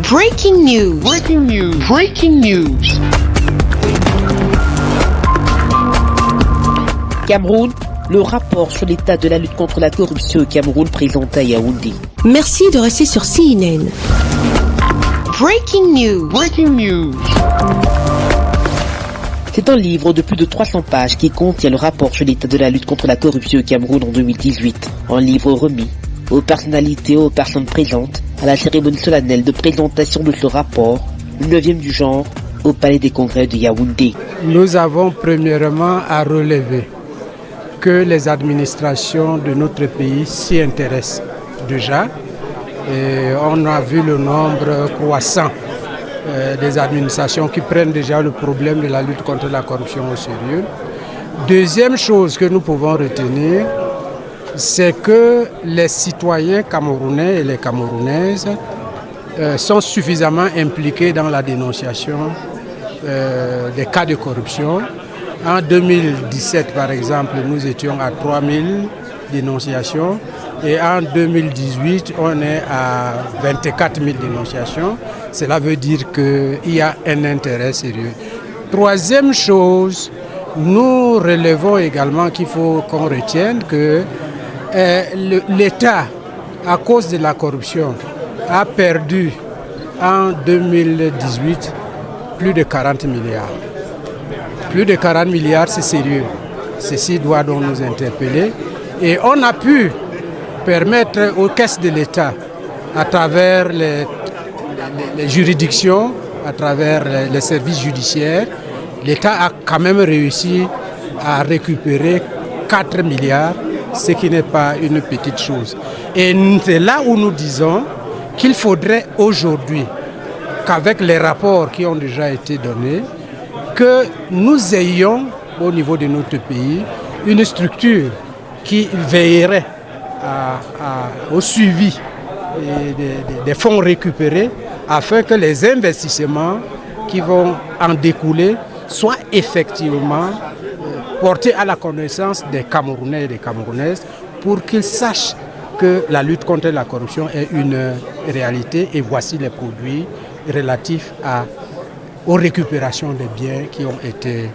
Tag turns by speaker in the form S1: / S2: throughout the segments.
S1: Breaking news. Breaking news. Breaking news.
S2: Cameroun, le rapport sur l'état de la lutte contre la corruption au Cameroun présenté à Yaoundé.
S3: Merci de rester sur CNN.
S1: Breaking news. Breaking news.
S2: C'est un livre de plus de 300 pages qui contient le rapport sur l'état de la lutte contre la corruption au Cameroun en 2018. Un livre remis aux personnalités et aux personnes présentes à la cérémonie solennelle de présentation de ce rapport, le 9e du genre, au Palais des Congrès de Yaoundé.
S4: Nous avons premièrement à relever que les administrations de notre pays s'y intéressent déjà. Et on a vu le nombre croissant des administrations qui prennent déjà le problème de la lutte contre la corruption au sérieux. Deuxième chose que nous pouvons retenir, c'est que les citoyens camerounais et les camerounaises sont suffisamment impliqués dans la dénonciation des cas de corruption. En 2017, par exemple, nous étions à 3000 dénonciations et en 2018, on est à 24 000 dénonciations. Cela veut dire qu'il y a un intérêt sérieux. Troisième chose, nous relevons également qu'il faut qu'on retienne que l'État, à cause de la corruption, a perdu en 2018 plus de 40 milliards. Plus de 40 milliards, c'est sérieux. Ceci doit donc nous interpeller. Et on a pu permettre aux caisses de l'État, à travers les juridictions, à travers les services judiciaires, l'État a quand même réussi à récupérer 4 milliards, ce qui n'est pas une petite chose. Et c'est là où nous disons qu'il faudrait aujourd'hui, qu'avec les rapports qui ont déjà été donnés, que nous ayons au niveau de notre pays une structure qui veillerait au suivi des fonds récupérés afin que les investissements qui vont en découler soient effectivement portés à la connaissance des Camerounais et des Camerounaises pour qu'ils sachent que la lutte contre la corruption est une réalité et voici les produits relatifs aux récupérations des biens qui ont été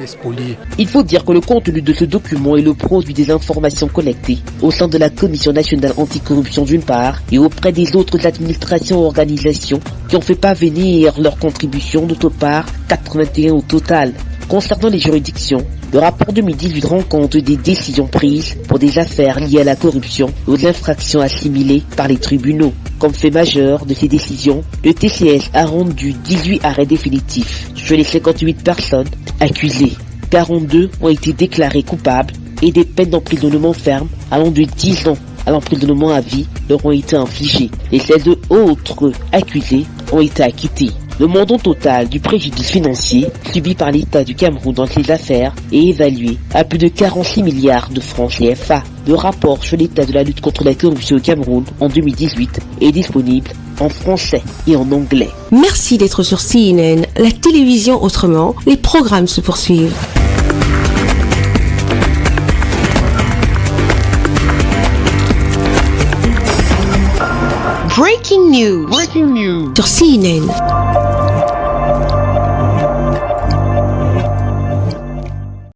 S4: spoliés.
S2: Il faut dire que le contenu de ce document est le produit des informations collectées au sein de la Commission nationale anticorruption d'une part et auprès des autres administrations et organisations qui ont fait parvenir leur contribution d'autre part, 81 au total. Concernant les juridictions, le rapport 2018 rend compte des décisions prises pour des affaires liées à la corruption et aux infractions assimilées par les tribunaux. Comme fait majeur de ces décisions, le TCS a rendu 18 arrêts définitifs sur les 58 personnes accusées. 42 ont été déclarées coupables et des peines d'emprisonnement ferme allant de 10 ans à l'emprisonnement à vie leur ont été infligées. Les 16 autres accusés ont été acquittés. Le montant total du préjudice financier subi par l'État du Cameroun dans ces affaires est évalué à plus de 46 milliards de francs CFA. Le rapport sur l'état de la lutte contre la corruption au Cameroun en 2018 est disponible en français et en anglais.
S3: Merci d'être sur CNN, la télévision autrement. Les programmes se poursuivent.
S1: Breaking news. Breaking news.
S3: Sur CNN.